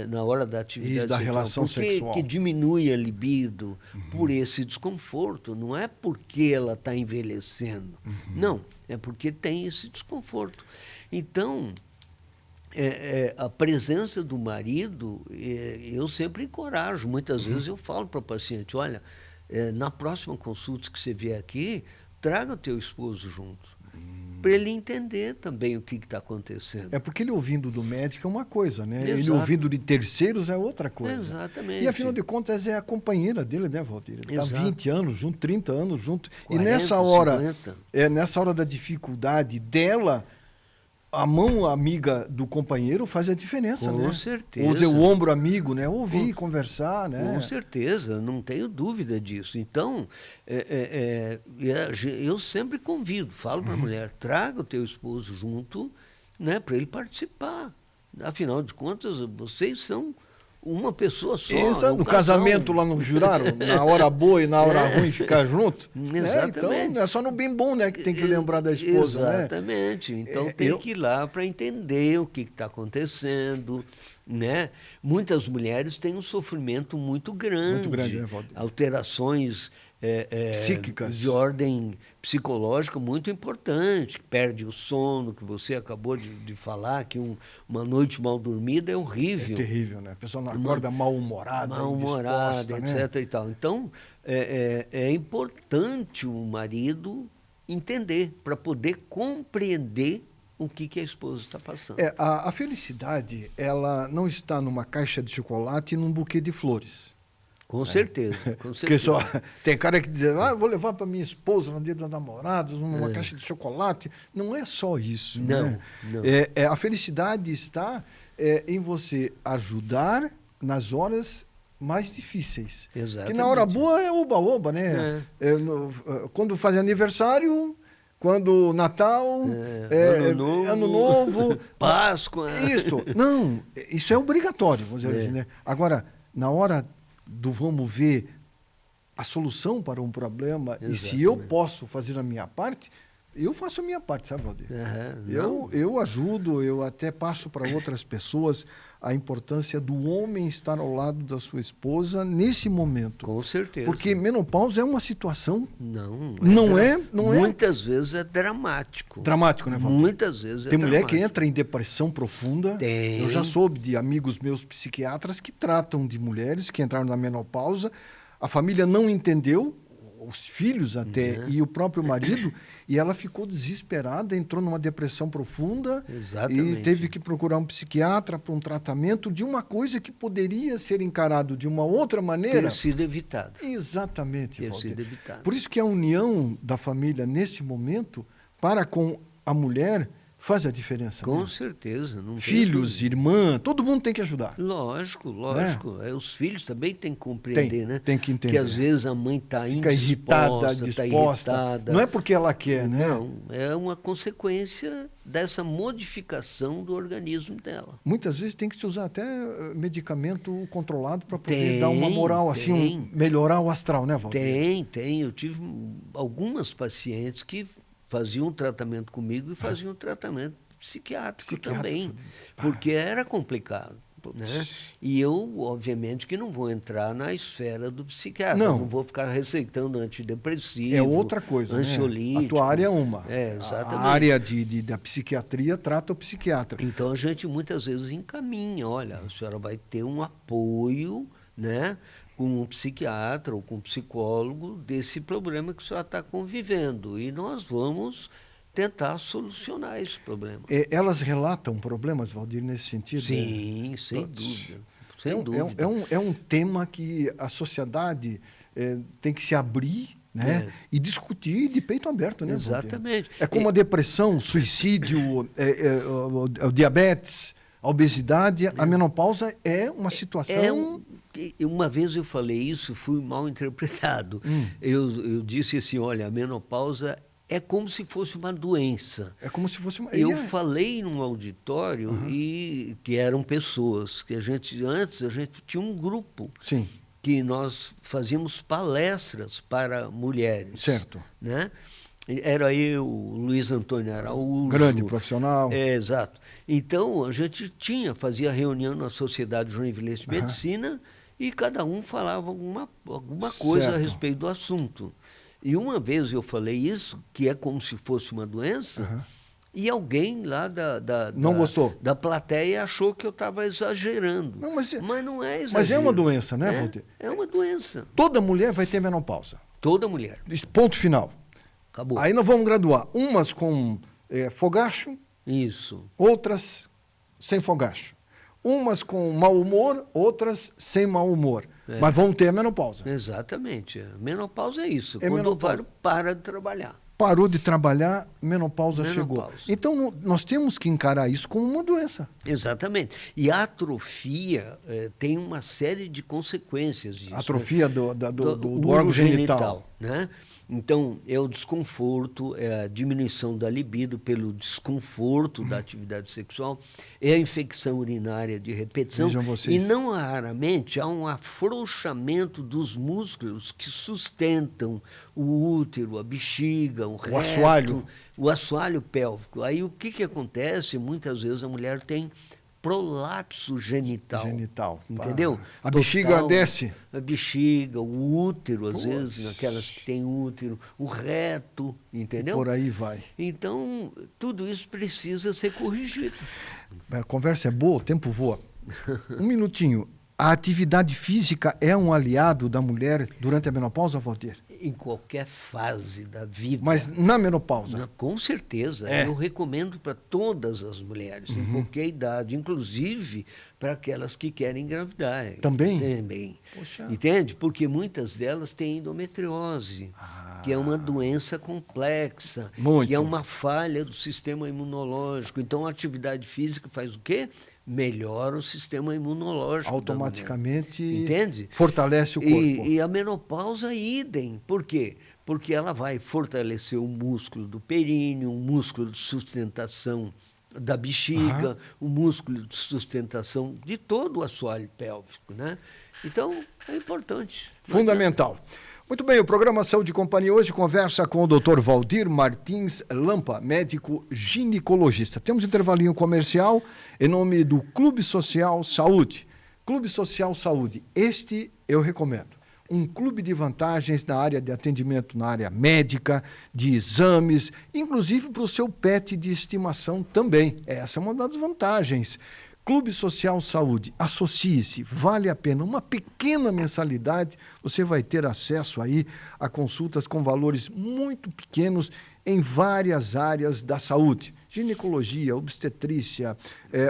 na hora da atividade da sexual. relação sexual. Que diminui a libido por esse desconforto. Não é porque ela está envelhecendo. Não, é porque tem esse desconforto. Então, a presença do marido, eu sempre encorajo. Muitas vezes eu falo para o paciente, olha, na próxima consulta que você vier aqui, traga o teu esposo junto, para ele entender também o que está acontecendo. É porque ele ouvindo do médico é uma coisa, né? Exato. Ele ouvindo de terceiros é outra coisa. Exatamente. E afinal de contas é a companheira dele, né, Valdir? Ele está 20 anos junto, 30 anos junto. 40, e nessa hora, 50. nessa hora da dificuldade dela, a mão amiga do companheiro faz a diferença, né? Com certeza. Ou dizer, o ombro amigo, né? Ouvir, conversar, né? Com certeza, não tenho dúvida disso. Então, eu sempre convido, falo para a mulher, traga o teu esposo junto, né, para ele participar. Afinal de contas, vocês são uma pessoa só. Isso, no casamento lá não juraram? Na hora boa e na hora ruim ficar junto? Exatamente. Né? Então, é só no bem bom, né, que tem que lembrar da esposa, Exatamente. né? Então tem que ir lá para entender o que está acontecendo, né? Muitas mulheres têm um sofrimento muito grande, né, Valdir? alterações psíquicas de ordem psicológica muito importante, perde o sono, que você acabou de falar, que uma noite mal dormida é horrível. É terrível, né? A pessoa não acorda mal-humorada, etc. Né? E tal. Então, é importante o marido entender, para poder compreender o que a esposa está passando. A felicidade, ela não está numa caixa de chocolate e num buquê de flores. Com certeza, com certeza. Porque só tem cara que diz, eu vou levar para minha esposa no dia dos namorados, uma caixa de chocolate. Não é só isso. Não, né? não. A felicidade está em você ajudar nas horas mais difíceis. Exatamente. Que na hora boa é oba-oba, né? Quando faz aniversário, quando Natal, Ano Novo, Páscoa. Isso é obrigatório, vamos dizer assim, né? Agora, na hora do vamos ver a solução para um problema, exatamente. E se eu posso fazer a minha parte, eu faço a minha parte, sabe, Valdir? Eu ajudo, eu até passo para outras pessoas a importância do homem estar ao lado da sua esposa nesse momento. Com certeza. Porque menopausa é uma situação... Não é... Muitas vezes é dramático. Dramático, né, Valdir? Muitas vezes Tem mulher que entra em depressão profunda. Tem. Eu já soube de amigos meus psiquiatras que tratam de mulheres que entraram na menopausa. A família não entendeu, os filhos até, e o próprio marido, e ela ficou desesperada, entrou numa depressão profunda. Exatamente. E teve que procurar um psiquiatra para um tratamento de uma coisa que poderia ser encarado de uma outra maneira. Ter sido evitado. Exatamente, Ter Valdir. sido evitado. Por isso que a união da família neste momento para com a mulher faz a diferença. Com né? certeza. Não Filhos, irmã, todo mundo tem que ajudar. Lógico. Os filhos também têm que compreender, né? Tem que entender. Que às vezes a mãe está irritada, disposta. irritada. Não é porque ela quer, né? Não, é uma consequência dessa modificação do organismo dela. Muitas vezes tem que se usar até medicamento controlado para poder dar uma moral, assim, melhorar o astral, né, Valdir? Tem. Eu tive algumas pacientes que faziam um tratamento comigo e faziam um tratamento psiquiátrico também, porque era complicado. né? E eu, obviamente, que não vou entrar na esfera do psiquiatra. Não. Não vou ficar receitando antidepressivo, É outra coisa, ansiolítico. né? A tua área é uma. Exatamente. A área da psiquiatria trata o psiquiatra. Então a gente muitas vezes encaminha, olha, a senhora vai ter um apoio, né, com um psiquiatra ou com um psicólogo desse problema que a senhora está convivendo. E nós vamos tentar solucionar esse problema. Elas relatam problemas, Valdir, nesse sentido? Sim, sem dúvida. Sem dúvida. É um tema que a sociedade tem que se abrir, né? E discutir de peito aberto, né, Valdir? Exatamente. É como a depressão, o suicídio, o diabetes, a obesidade, a menopausa é uma situação... Uma vez eu falei isso, fui mal interpretado. Eu disse assim, olha, a menopausa é como se fosse uma doença. É como se fosse uma... Eu falei num auditório e que eram pessoas que antes a gente tinha um grupo. Sim. Que nós fazíamos palestras para mulheres. Certo. Né? Era eu, Luiz Antônio Araújo. Grande profissional. Exato. Então, a gente fazia reunião na Sociedade Joinvilense de Medicina e cada um falava alguma coisa a respeito do assunto. E uma vez eu falei isso, que é como se fosse uma doença, e alguém lá não gostou. Da plateia achou que eu estava exagerando. Não, mas não é exagero. Mas é uma doença, né, Valdir? É uma doença. Toda mulher vai ter menopausa. Toda mulher. Ponto final. Acabou. Aí nós vamos graduar. Umas com fogacho. Isso. Outras sem fogacho. Umas com mau humor, outras sem mau humor. Mas vão ter a menopausa. Exatamente. A menopausa é isso. É quando menopausa. o ovário para de trabalhar. Parou de trabalhar, menopausa chegou. Então, nós temos que encarar isso como uma doença. Exatamente. E a atrofia tem uma série de consequências disso. Atrofia do órgão genital. Né? Então, é o desconforto, é a diminuição da libido pelo desconforto da atividade sexual, é a infecção urinária de repetição. Vejam vocês. E não raramente há um afrouxamento dos músculos que sustentam o útero, a bexiga, o reto, assoalho. O assoalho pélvico. Aí o que acontece? Muitas vezes a mulher tem prolapso genital. Entendeu? A bexiga desce. A bexiga, o útero, às vezes, naquelas que têm útero, o reto, entendeu? Por aí vai. Então, tudo isso precisa ser corrigido. A conversa é boa, o tempo voa. Um minutinho. A atividade física é um aliado da mulher durante a menopausa, Valdir? Em qualquer fase da vida. Mas na menopausa? Com certeza. Eu recomendo para todas as mulheres, em qualquer idade, inclusive para aquelas que querem engravidar. Também? Também. Poxa. Entende? Porque muitas delas têm endometriose, que é uma doença complexa, que é uma falha do sistema imunológico. Então, a atividade física faz o quê? Melhora o sistema imunológico. Automaticamente. Entende? Fortalece o corpo. E a menopausa, idem. Por quê? Porque ela vai fortalecer o músculo do períneo, o músculo de sustentação da bexiga, o músculo de sustentação de todo o assoalho pélvico, né? Então, é importante. Fundamental. Muito bem, o programa Saúde e Companhia hoje conversa com o Dr. Valdir Martins Lampa, médico ginecologista. Temos intervalinho comercial em nome do Clube Social Saúde. Clube Social Saúde, este eu recomendo. Um clube de vantagens na área de atendimento, na área médica, de exames, inclusive para o seu pet de estimação também. Essa é uma das vantagens. Clube Social Saúde, associe-se, vale a pena. Uma pequena mensalidade, você vai ter acesso aí a consultas com valores muito pequenos em várias áreas da saúde. Ginecologia, obstetrícia,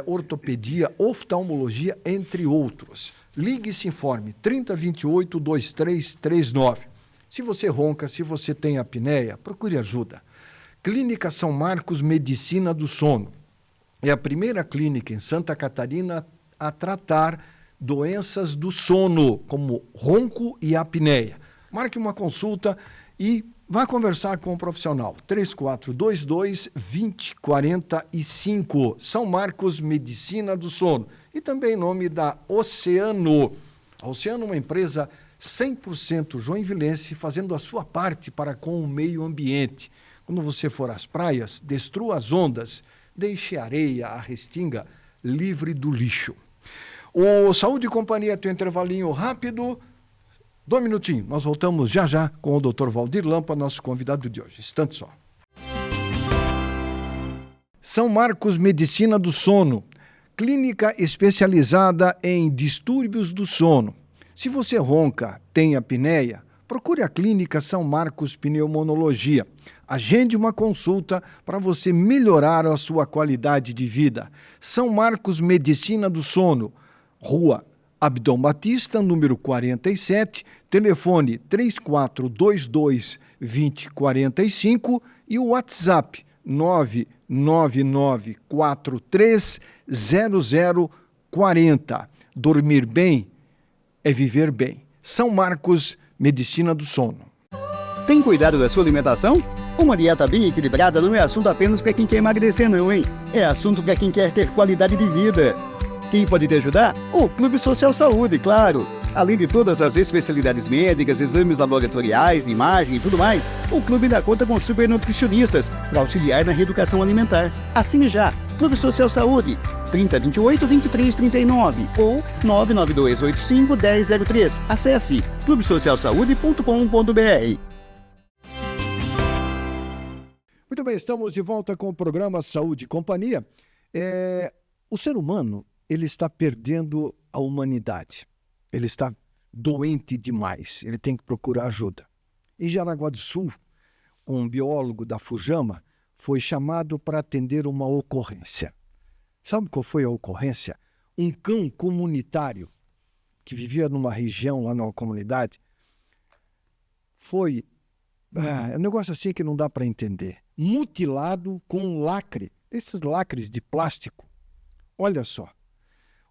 ortopedia, oftalmologia, entre outros. Ligue e se informe, 3028-2339. Se você ronca, se você tem apneia, procure ajuda. Clínica São Marcos Medicina do Sono. É a primeira clínica em Santa Catarina a tratar doenças do sono, como ronco e apneia. Marque uma consulta e vá conversar com o profissional. 3422-2045. São Marcos Medicina do Sono. E também em nome da Oceano. A Oceano é uma empresa 100% joinvilense, fazendo a sua parte para com o meio ambiente. Quando você for às praias, destrua as ondas, deixe a areia, a restinga livre do lixo. O Saúde e Companhia tem um intervalinho rápido. 2 minutinhos. Nós voltamos já já com o Dr. Valdir Lampa, nosso convidado de hoje. Instante só. São Marcos Medicina do Sono, clínica especializada em distúrbios do sono. Se você ronca, tem apneia, procure a Clínica São Marcos Pneumologia. Agende uma consulta para você melhorar a sua qualidade de vida. São Marcos Medicina do Sono, Rua Abdom Batista, número 47, telefone 3422-2045 e o WhatsApp 999430040. Dormir bem é viver bem. São Marcos, Medicina do Sono. Tem cuidado da sua alimentação? Uma dieta bem equilibrada não é assunto apenas para quem quer emagrecer não, hein? É assunto para quem quer ter qualidade de vida. Quem pode te ajudar? O Clube Social Saúde, claro. Além de todas as especialidades médicas, exames laboratoriais, de imagem e tudo mais, o clube dá conta com super nutricionistas para auxiliar na reeducação alimentar. Assine já, Clube Social Saúde, 3028-2339 ou 99285-1003. Acesse clubesocialsaude.com.br. Muito bem, estamos de volta com o programa Saúde e Companhia. O ser humano, ele está perdendo a humanidade. Ele está doente demais. Ele tem que procurar ajuda. Em Jaraguá do Sul, um biólogo da Fujama foi chamado para atender uma ocorrência. Sabe qual foi a ocorrência? Um cão comunitário que vivia numa região lá na comunidade foi um negócio assim que não dá para entender. Mutilado com um lacre. Esses lacres de plástico. Olha só.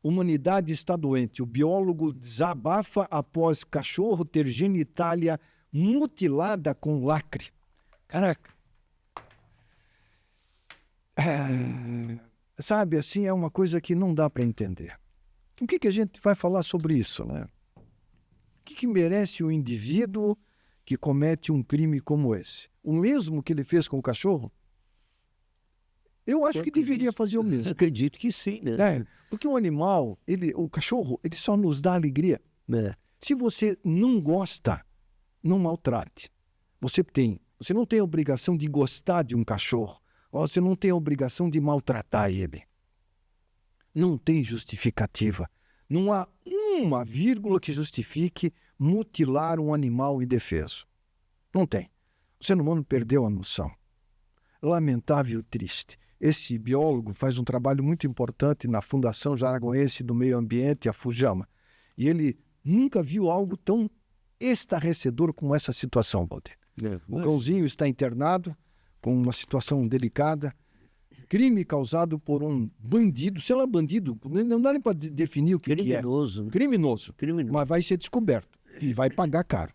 Humanidade está doente. O biólogo desabafa após cachorro ter genitália mutilada com lacre. Caraca. Sabe, assim, é uma coisa que não dá para entender. O que a gente vai falar sobre isso, né? O que merece um indivíduo que comete um crime como esse? O mesmo que ele fez com o cachorro? Eu acho que deveria fazer o mesmo. Acredito que sim, né? Porque o animal, o cachorro, ele só nos dá alegria. Se você não gosta, não maltrate. Você não tem a obrigação de gostar de um cachorro. Ou você não tem a obrigação de maltratar ele. Não tem justificativa. Não há uma vírgula que justifique mutilar um animal indefeso. Não tem. O ser humano perdeu a noção. Lamentável e triste. Esse biólogo faz um trabalho muito importante na Fundação Jaraguense do Meio Ambiente, a Fujama. E ele nunca viu algo tão estarrecedor como essa situação, Valdir. O cãozinho está internado com uma situação delicada. Crime causado por um bandido. Se ela é bandido, não dá nem para definir o que é. Criminoso. Mas vai ser descoberto e vai pagar caro.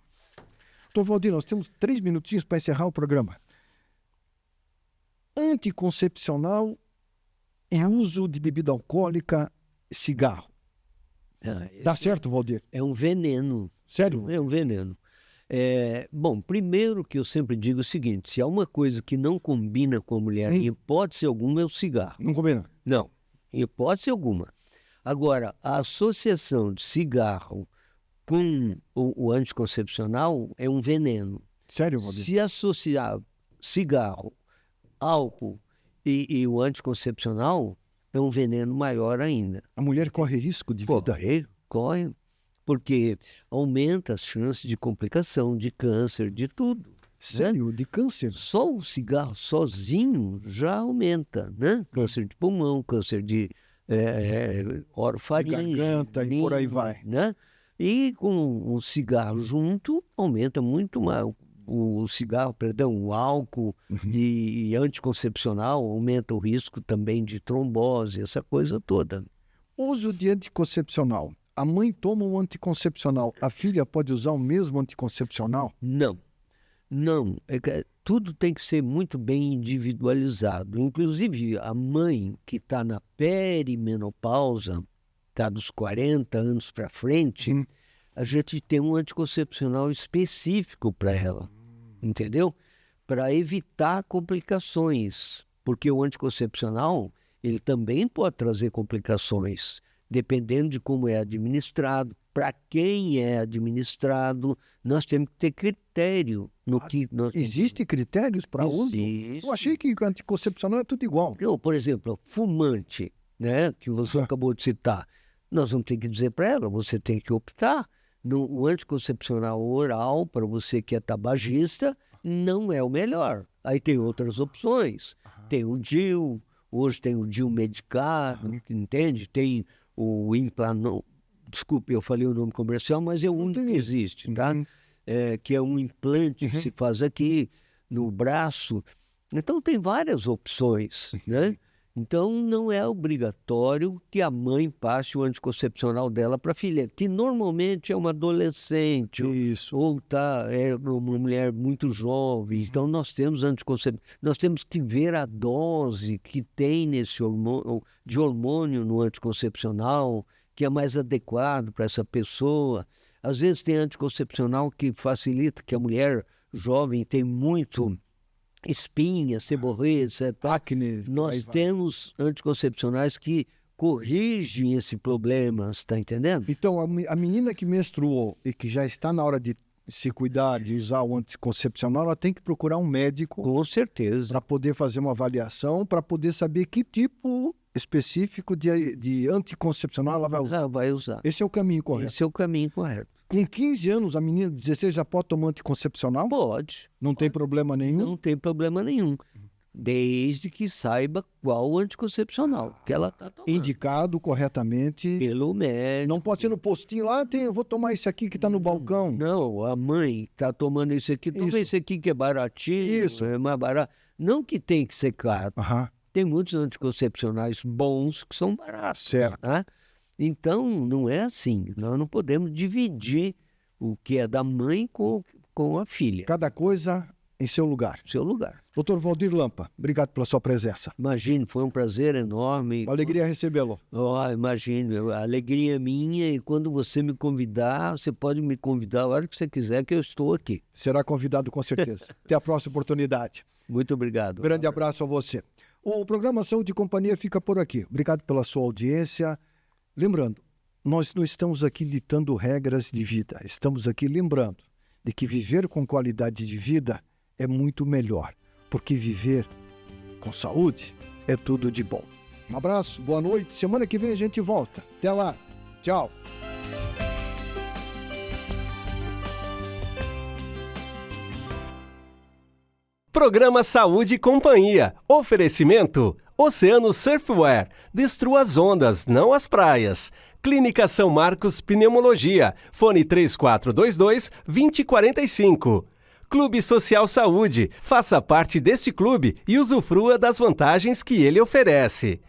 Doutor Valdir, nós temos 3 minutinhos para encerrar o programa. Anticoncepcional e uso de bebida alcoólica, cigarro. Dá certo, Valdir? É um veneno. Sério? É um veneno. Bom, primeiro que eu sempre digo o seguinte, se há uma coisa que não combina com a mulher, em hipótese alguma, é o cigarro. Não combina? Não, em hipótese alguma. Agora, a associação de cigarro com o anticoncepcional é um veneno. Sério, Valdir? Se associar cigarro, álcool e o anticoncepcional, é um veneno maior ainda. A mulher corre risco de vida? Corre, porque aumenta as chances de complicação, de câncer, de tudo. Sério? Né? De câncer? Só o cigarro sozinho já aumenta, né? Câncer de pulmão, câncer de orofaringe, de garganta e por aí vai. Né? E com o cigarro junto, aumenta muito mais. O álcool e anticoncepcional aumenta o risco também de trombose, essa coisa toda. Uso de anticoncepcional. A mãe toma um anticoncepcional. A filha pode usar o mesmo anticoncepcional? Não. Tudo tem que ser muito bem individualizado. Inclusive, a mãe que está na perimenopausa, está dos 40 anos para frente, a gente tem um anticoncepcional específico para ela, entendeu? Para evitar complicações, porque o anticoncepcional, ele também pode trazer complicações dependendo de como é administrado, para quem é administrado, nós temos que ter critério no que nós... Existem critérios para uso? Existe. Eu achei que anticoncepcional é tudo igual. Eu, por exemplo, fumante, né, que você acabou de citar, nós vamos ter que dizer para ela, você tem que optar. O anticoncepcional oral, para você que é tabagista, não é o melhor. Aí tem outras opções. Tem o DIU, hoje tem o DIU medicado, entende? Tem o implante, desculpe, eu falei o nome comercial, mas é o único que existe, tá? Que é um implante que se faz aqui no braço. Então tem várias opções, né? Então não é obrigatório que a mãe passe o anticoncepcional dela para a filha, que normalmente é uma adolescente ou é uma mulher muito jovem. Então nós temos nós temos que ver a dose que tem de hormônio no anticoncepcional, que é mais adequado para essa pessoa. Às vezes tem anticoncepcional que facilita, que a mulher jovem tem muito espinha, seborreia, etc. Acne. Nós temos anticoncepcionais que corrigem esse problema, está entendendo? Então, a menina que menstruou e que já está na hora de se cuidar, de usar o anticoncepcional, ela tem que procurar um médico. Com certeza. Para poder fazer uma avaliação, para poder saber que tipo específico de anticoncepcional ela vai usar. Ela vai usar. Esse é o caminho correto. Esse é o caminho correto. Com 15 anos, a menina de 16 já pode tomar anticoncepcional? Pode. Não tem problema nenhum? Não tem problema nenhum. Desde que saiba qual anticoncepcional que ela está tomando. Indicado corretamente. Pelo médico. Não pode ser no postinho lá, eu vou tomar esse aqui que está no balcão. Não, a mãe está tomando esse aqui, toma esse aqui que é baratinho, é mais barato. Não que tem que ser caro. Tem muitos anticoncepcionais bons que são baratos. Certo. Né? Então, não é assim. Nós não podemos dividir o que é da mãe com a filha. Cada coisa em seu lugar. Seu lugar. Dr. Valdir Lampa, obrigado pela sua presença. Imagine, foi um prazer enorme. Uma alegria recebê-lo. Imagine, a alegria é minha, e quando você me convidar, você pode me convidar a hora que você quiser, que eu estou aqui. Será convidado com certeza. Até a próxima oportunidade. Muito obrigado. Grande abraço a você. O programa Saúde e Companhia fica por aqui. Obrigado pela sua audiência. Lembrando, nós não estamos aqui ditando regras de vida. Estamos aqui lembrando de que viver com qualidade de vida é muito melhor, porque viver com saúde é tudo de bom. Um abraço, boa noite. Semana que vem a gente volta. Até lá. Tchau. Programa Saúde e Companhia. Oferecimento: Oceano Surfwear. Destrua as ondas, não as praias. Clínica São Marcos Pneumologia. Fone 3422-2045. Clube Social Saúde. Faça parte desse clube e usufrua das vantagens que ele oferece.